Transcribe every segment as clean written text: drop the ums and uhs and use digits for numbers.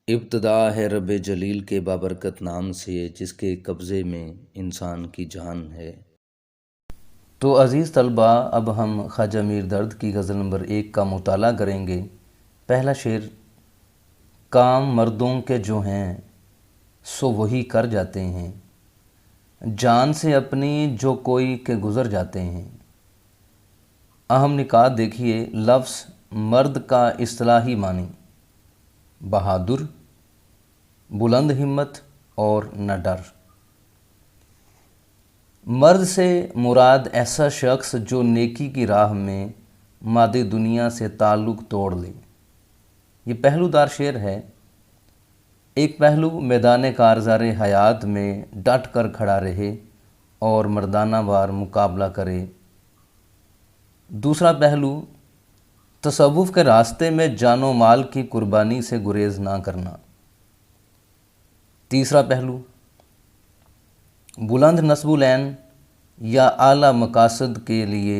ابتدا ہے رب جلیل کے بابرکت نام سے جس کے قبضے میں انسان کی جان ہے۔ تو عزیز طلبہ، اب ہم خواجہ میر درد کی غزل نمبر 1 کا مطالعہ کریں گے۔ پہلا شعر: کام مردوں کے جو ہیں سو وہی کر جاتے ہیں، جان سے اپنی جو کوئی کے گزر جاتے ہیں۔ اہم نکات دیکھیے۔ لفظ مرد کا اصطلاحی معنی: بہادر، بلند ہمت اور نہ ڈر۔ مرد سے مراد ایسا شخص جو نیکی کی راہ میں مادی دنیا سے تعلق توڑ لے۔ یہ پہلو دار شعر ہے۔ ایک پہلو میدان کارزار حیات میں ڈٹ کر کھڑا رہے اور مردانہ وار مقابلہ کرے۔ دوسرا پہلو تصوف کے راستے میں جان و مال کی قربانی سے گریز نہ کرنا۔ تیسرا پہلو بلند نصب العین یا اعلیٰ مقاصد کے لیے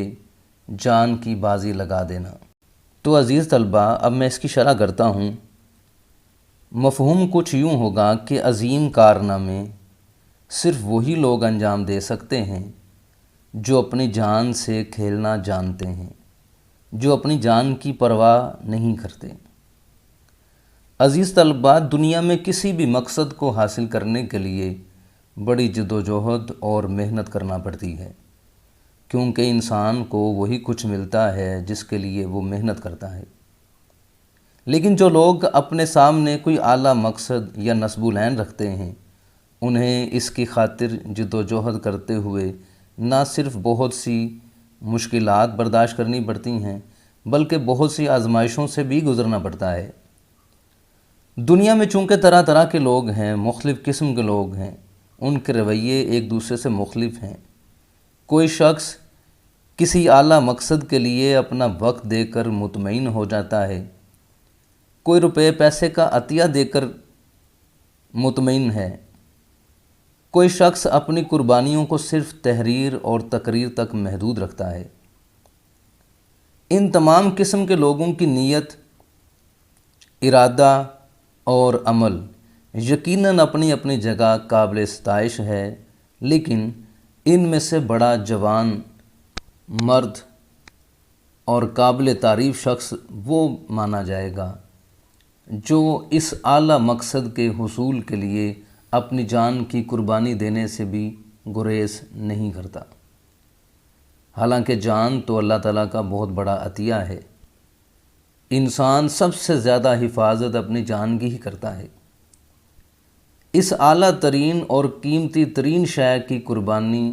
جان کی بازی لگا دینا۔ تو عزیز طلبہ، اب میں اس کی شرح کرتا ہوں۔ مفہوم کچھ یوں ہوگا کہ عظیم کارنامے صرف وہی لوگ انجام دے سکتے ہیں جو اپنی جان سے کھیلنا جانتے ہیں، جو اپنی جان کی پرواہ نہیں کرتے۔ عزیز طلبہ، دنیا میں کسی بھی مقصد کو حاصل کرنے کے لیے بڑی جدوجہد اور محنت کرنا پڑتی ہے، کیونکہ انسان کو وہی کچھ ملتا ہے جس کے لیے وہ محنت کرتا ہے۔ لیکن جو لوگ اپنے سامنے کوئی اعلیٰ مقصد یا نصب العین رکھتے ہیں، انہیں اس کی خاطر جدوجہد کرتے ہوئے نہ صرف بہت سی مشکلات برداشت کرنی پڑتی ہیں بلکہ بہت سی آزمائشوں سے بھی گزرنا پڑتا ہے۔ دنیا میں چونکہ طرح طرح کے لوگ ہیں، مختلف قسم کے لوگ ہیں، ان کے رویے ایک دوسرے سے مختلف ہیں۔ کوئی شخص کسی اعلیٰ مقصد کے لیے اپنا وقت دے کر مطمئن ہو جاتا ہے، کوئی روپے پیسے کا عطیہ دے کر مطمئن ہے، کوئی شخص اپنی قربانیوں کو صرف تحریر اور تقریر تک محدود رکھتا ہے۔ ان تمام قسم کے لوگوں کی نیت، ارادہ اور عمل یقیناً اپنی اپنی جگہ قابل ستائش ہے، لیکن ان میں سے بڑا جوان مرد اور قابل تعریف شخص وہ مانا جائے گا جو اس اعلیٰ مقصد کے حصول کے لیے اپنی جان کی قربانی دینے سے بھی گریز نہیں کرتا۔ حالانکہ جان تو اللہ تعالیٰ کا بہت بڑا عطیہ ہے۔ انسان سب سے زیادہ حفاظت اپنی جان کی ہی کرتا ہے۔ اس اعلیٰ ترین اور قیمتی ترین شے کی قربانی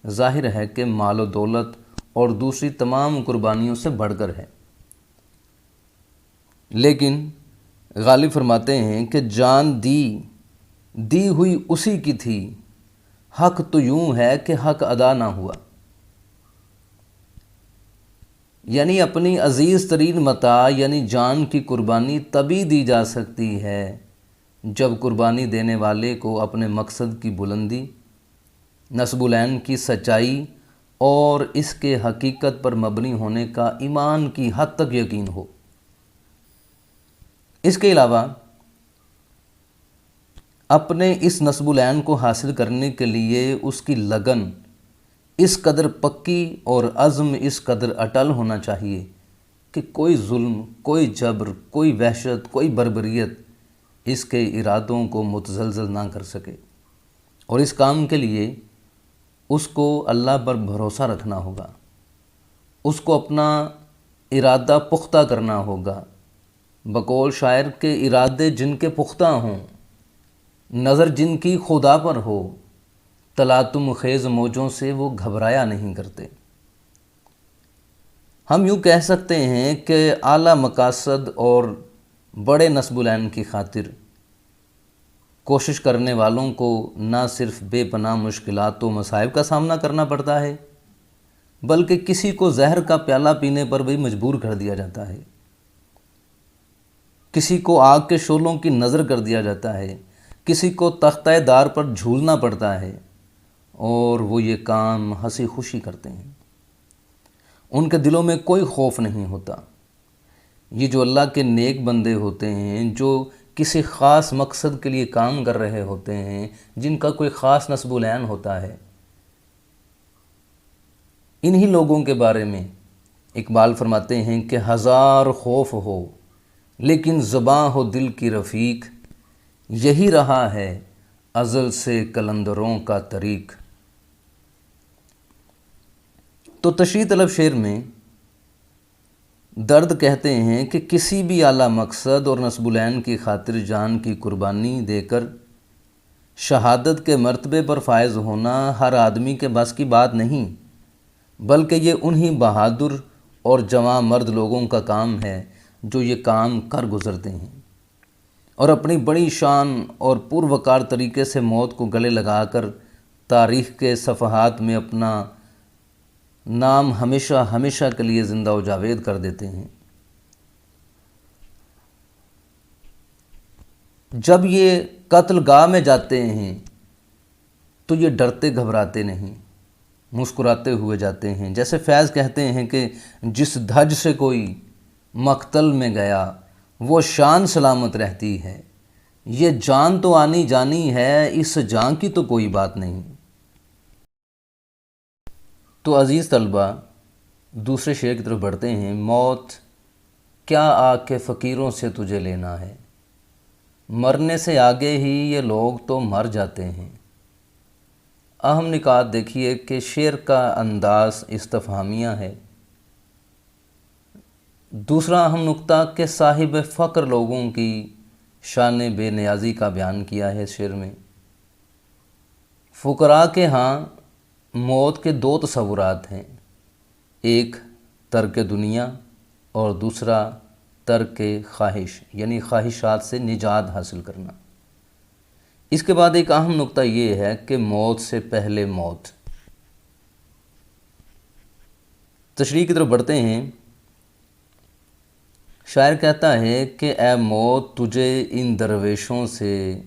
ظاہر ہے کہ مال و دولت اور دوسری تمام قربانیوں سے بڑھ کر ہے۔ لیکن غالب فرماتے ہیں کہ جان دی ہوئی اسی کی تھی، حق تو یوں ہے کہ حق ادا نہ ہوا۔ یعنی اپنی عزیز ترین متاع یعنی جان کی قربانی تبھی دی جا سکتی ہے جب قربانی دینے والے کو اپنے مقصد کی بلندی، نصب العین کی سچائی اور اس کے حقیقت پر مبنی ہونے کا ایمان کی حد تک یقین ہو۔ اس کے علاوہ اپنے اس نصب العین کو حاصل کرنے کے لیے اس کی لگن اس قدر پکی اور عزم اس قدر اٹل ہونا چاہیے کہ کوئی ظلم، کوئی جبر، کوئی وحشت، کوئی بربریت اس کے ارادوں کو متزلزل نہ کر سکے۔ اور اس کام کے لیے اس کو اللہ پر بھروسہ رکھنا ہوگا، اس کو اپنا ارادہ پختہ کرنا ہوگا۔ بقول شاعر کے ارادے جن کے پختہ ہوں، نظر جن کی خدا پر ہو، تلاطم خیز موجوں سے وہ گھبرایا نہیں کرتے۔ ہم یوں کہہ سکتے ہیں کہ اعلیٰ مقاصد اور بڑے نصب العین کی خاطر کوشش کرنے والوں کو نہ صرف بے پناہ مشکلات و مصائب کا سامنا کرنا پڑتا ہے بلکہ کسی کو زہر کا پیالہ پینے پر بھی مجبور کر دیا جاتا ہے، کسی کو آگ کے شعلوں کی نظر کر دیا جاتا ہے، کسی کو تختہ دار پر جھولنا پڑتا ہے، اور وہ یہ کام ہنسی خوشی کرتے ہیں۔ ان کے دلوں میں کوئی خوف نہیں ہوتا۔ یہ جو اللہ کے نیک بندے ہوتے ہیں، جو کسی خاص مقصد کے لیے کام کر رہے ہوتے ہیں، جن کا کوئی خاص نصب العین ہوتا ہے۔ انہی لوگوں کے بارے میں اقبال فرماتے ہیں کہ ہزار خوف ہو لیکن زباں ہو دل کی رفیق، یہی رہا ہے ازل سے قلندروں کا طریق۔ تو تشریح طلب شعر میں درد کہتے ہیں کہ کسی بھی اعلیٰ مقصد اور نصب العین کی خاطر جان کی قربانی دے کر شہادت کے مرتبے پر فائز ہونا ہر آدمی کے بس کی بات نہیں، بلکہ یہ انہی بہادر اور جواں مرد لوگوں کا کام ہے جو یہ کام کر گزرتے ہیں اور اپنی بڑی شان اور پروقار طریقے سے موت کو گلے لگا کر تاریخ کے صفحات میں اپنا نام ہمیشہ ہمیشہ کے لیے زندہ و جاوید کر دیتے ہیں۔ جب یہ قتل گاہ میں جاتے ہیں تو یہ ڈرتے گھبراتے نہیں، مسکراتے ہوئے جاتے ہیں۔ جیسے فیض کہتے ہیں کہ جس دھج سے کوئی مقتل میں گیا وہ شان سلامت رہتی ہے، یہ جان تو آنی جانی ہے، اس جان کی تو کوئی بات نہیں۔ تو عزیز طلبہ، دوسرے شعر کی طرف بڑھتے ہیں۔ موت کیا آ کے فقیروں سے تجھے لینا ہے، مرنے سے آگے ہی یہ لوگ تو مر جاتے ہیں۔ اہم نکات دیکھیے کہ شعر کا انداز استفہامیہ ہے۔ دوسرا اہم نقطہ کہ صاحب فقر لوگوں کی شان بے نیازی کا بیان کیا ہے اس شعر میں۔ فقراء کے ہاں موت کے دو تصورات ہیں، ایک ترک دنیا اور دوسرا ترک خواہش، یعنی خواہشات سے نجات حاصل کرنا۔ اس کے بعد ایک اہم نقطہ یہ ہے کہ موت سے پہلے موت۔ تشریح کی طرف بڑھتے ہیں۔ شاعر کہتا ہے کہ اے موت تجھے ان درویشوں سے،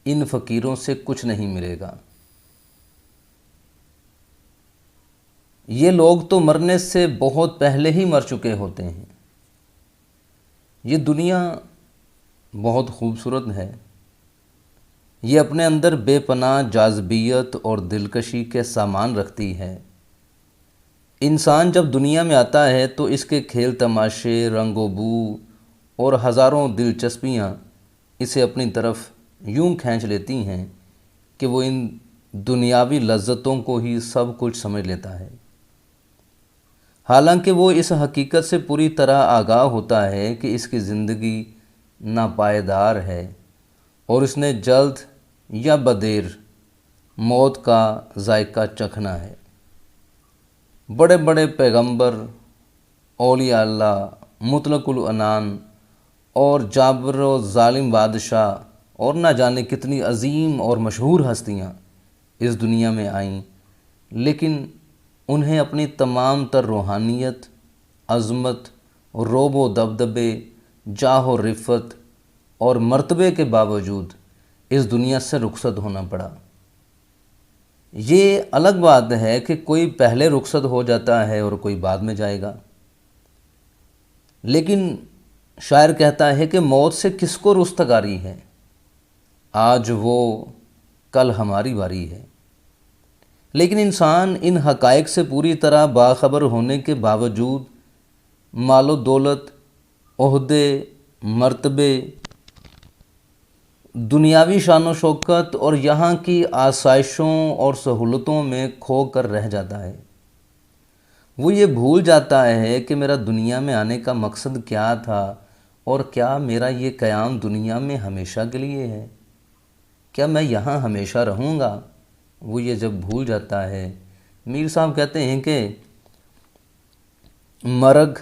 ان فقیروں سے کچھ نہیں ملے گا، یہ لوگ تو مرنے سے بہت پہلے ہی مر چکے ہوتے ہیں۔ یہ دنیا بہت خوبصورت ہے، یہ اپنے اندر بے پناہ جاذبیت اور دلکشی کے سامان رکھتی ہے۔ انسان جب دنیا میں آتا ہے تو اس کے کھیل تماشے، رنگ و بو اور ہزاروں دلچسپیاں اسے اپنی طرف یوں کھینچ لیتی ہیں کہ وہ ان دنیاوی لذتوں کو ہی سب کچھ سمجھ لیتا ہے، حالانکہ وہ اس حقیقت سے پوری طرح آگاہ ہوتا ہے کہ اس کی زندگی ناپائیدار ہے اور اس نے جلد یا بدیر موت کا ذائقہ چکھنا ہے۔ بڑے بڑے پیغمبر، اولیاء اللہ، مطلق العنان اور جابر و ظالم بادشاہ اور نہ جانے کتنی عظیم اور مشہور ہستیاں اس دنیا میں آئیں، لیکن انہیں اپنی تمام تر روحانیت، عظمت، رعب و دبدبے، جاہ و رفت اور مرتبے کے باوجود اس دنیا سے رخصت ہونا پڑا۔ یہ الگ بات ہے کہ کوئی پہلے رخصت ہو جاتا ہے اور کوئی بعد میں جائے گا، لیکن شاعر کہتا ہے کہ موت سے کس کو رستگاری ہے، آج وہ کل ہماری باری ہے۔ لیکن انسان ان حقائق سے پوری طرح باخبر ہونے کے باوجود مال و دولت، عہدے، مرتبے، دنیاوی شان و شوکت اور یہاں کی آسائشوں اور سہولتوں میں کھو کر رہ جاتا ہے۔ وہ یہ بھول جاتا ہے کہ میرا دنیا میں آنے کا مقصد کیا تھا اور کیا میرا یہ قیام دنیا میں ہمیشہ کے لیے ہے، کیا میں یہاں ہمیشہ رہوں گا۔ وہ یہ جب بھول جاتا ہے، میر صاحب کہتے ہیں کہ مرگ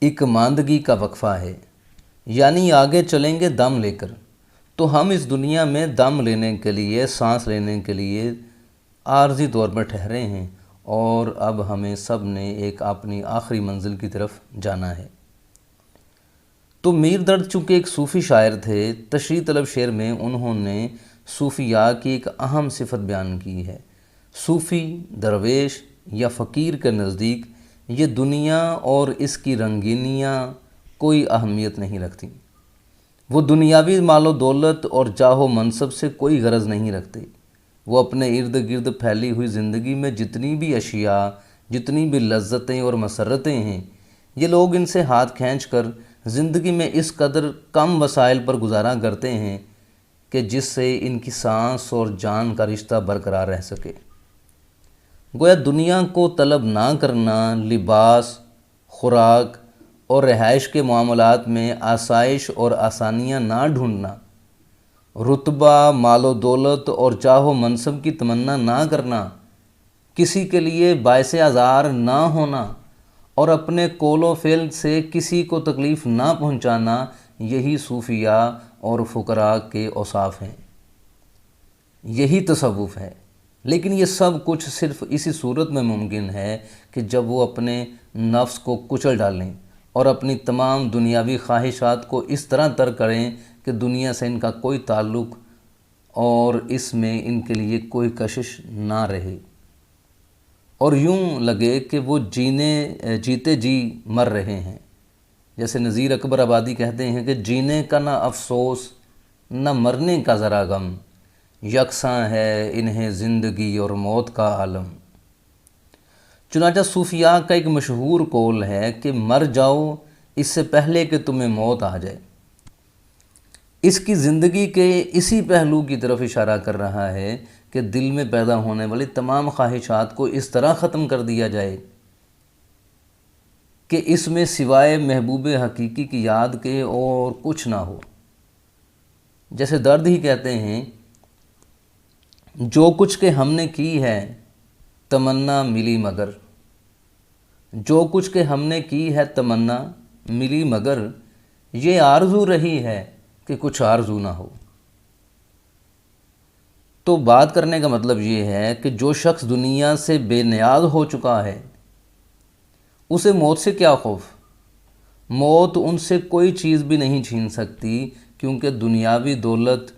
ایک ماندگی کا وقفہ ہے، یعنی آگے چلیں گے دم لے کر۔ تو ہم اس دنیا میں دم لینے کے لیے، سانس لینے کے لیے عارضی طور پر ٹھہرے ہیں اور اب ہمیں سب نے ایک اپنی آخری منزل کی طرف جانا ہے۔ تو میر درد چونکہ ایک صوفی شاعر تھے، تشریح طلب شعر میں انہوں نے صوفیاء کی ایک اہم صفت بیان کی ہے۔ صوفی، درویش یا فقیر کے نزدیک یہ دنیا اور اس کی رنگینیاں کوئی اہمیت نہیں رکھتی۔ وہ دنیاوی مال و دولت اور جاہ و منصب سے کوئی غرض نہیں رکھتے۔ وہ اپنے ارد گرد پھیلی ہوئی زندگی میں جتنی بھی اشیاء، جتنی بھی لذتیں اور مسرتیں ہیں، یہ لوگ ان سے ہاتھ کھینچ کر زندگی میں اس قدر کم وسائل پر گزارا کرتے ہیں کہ جس سے ان کی سانس اور جان کا رشتہ برقرار رہ سکے۔ گویا دنیا کو طلب نہ کرنا، لباس، خوراک اور رہائش کے معاملات میں آسائش اور آسانیاں نہ ڈھونڈنا، رتبہ، مال و دولت اور جاہ و منصب کی تمنا نہ کرنا، کسی کے لیے باعث آزار نہ ہونا اور اپنے قول و فعل سے کسی کو تکلیف نہ پہنچانا، یہی صوفیاء اور فقراء کے اوصاف ہیں، یہی تصوف ہے۔ لیکن یہ سب کچھ صرف اسی صورت میں ممکن ہے کہ جب وہ اپنے نفس کو کچل ڈالیں اور اپنی تمام دنیاوی خواہشات کو اس طرح ترک کریں کہ دنیا سے ان کا کوئی تعلق اور اس میں ان کے لیے کوئی کشش نہ رہے، اور یوں لگے کہ وہ جیتے جی مر رہے ہیں۔ جیسے نذیر اکبر آبادی کہتے ہیں کہ جینے کا نہ افسوس، نہ مرنے کا ذرا غم، یکساں ہے انہیں زندگی اور موت کا عالم۔ چنانچہ صوفیاء کا ایک مشہور قول ہے کہ مر جاؤ اس سے پہلے کہ تمہیں موت آ جائے۔ اس کی زندگی کے اسی پہلو کی طرف اشارہ کر رہا ہے کہ دل میں پیدا ہونے والی تمام خواہشات کو اس طرح ختم کر دیا جائے کہ اس میں سوائے محبوب حقیقی کی یاد کے اور کچھ نہ ہو۔ جیسے درد ہی کہتے ہیں، جو کچھ کہ ہم نے کی ہے تمنا ملی مگر، جو کچھ کہ ہم نے کی ہے تمنا ملی مگر، یہ آرزو رہی ہے کہ کچھ آرزو نہ ہو۔ تو بات کرنے کا مطلب یہ ہے کہ جو شخص دنیا سے بے نیاز ہو چکا ہے، اسے موت سے کیا خوف؟ موت ان سے کوئی چیز بھی نہیں چھین سکتی، کیونکہ دنیاوی دولت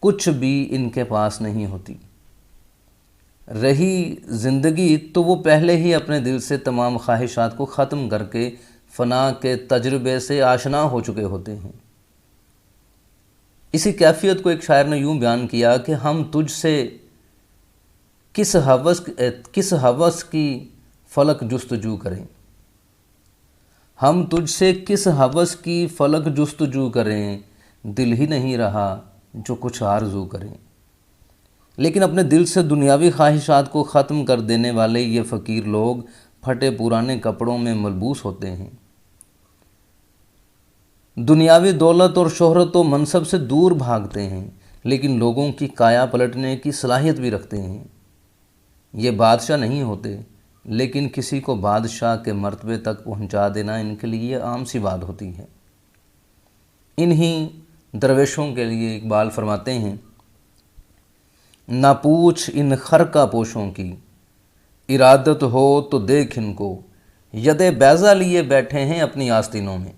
کچھ بھی ان کے پاس نہیں ہوتی۔ رہی زندگی تو وہ پہلے ہی اپنے دل سے تمام خواہشات کو ختم کر کے فنا کے تجربے سے آشنا ہو چکے ہوتے ہیں۔ اسی کیفیت کو ایک شاعر نے یوں بیان کیا کہ ہم تجھ سے کس ہوس کی فلک جستجو کریں، ہم تجھ سے کس ہوس کی فلک جستجو کریں، دل ہی نہیں رہا جو کچھ آرزو کریں۔ لیکن اپنے دل سے دنیاوی خواہشات کو ختم کر دینے والے یہ فقیر لوگ پھٹے پرانے کپڑوں میں ملبوس ہوتے ہیں، دنیاوی دولت اور شہرت و منصب سے دور بھاگتے ہیں، لیکن لوگوں کی کایا پلٹنے کی صلاحیت بھی رکھتے ہیں۔ یہ بادشاہ نہیں ہوتے، لیکن کسی کو بادشاہ کے مرتبے تک پہنچا دینا ان کے لیے عام سی بات ہوتی ہے۔ انہی درویشوں کے لیے اقبال فرماتے ہیں، نہ پوچھ ان خرقہ پوشوں کی، ارادت ہو تو دیکھ ان کو، ید بیضہ لیے بیٹھے ہیں اپنی آستینوں میں۔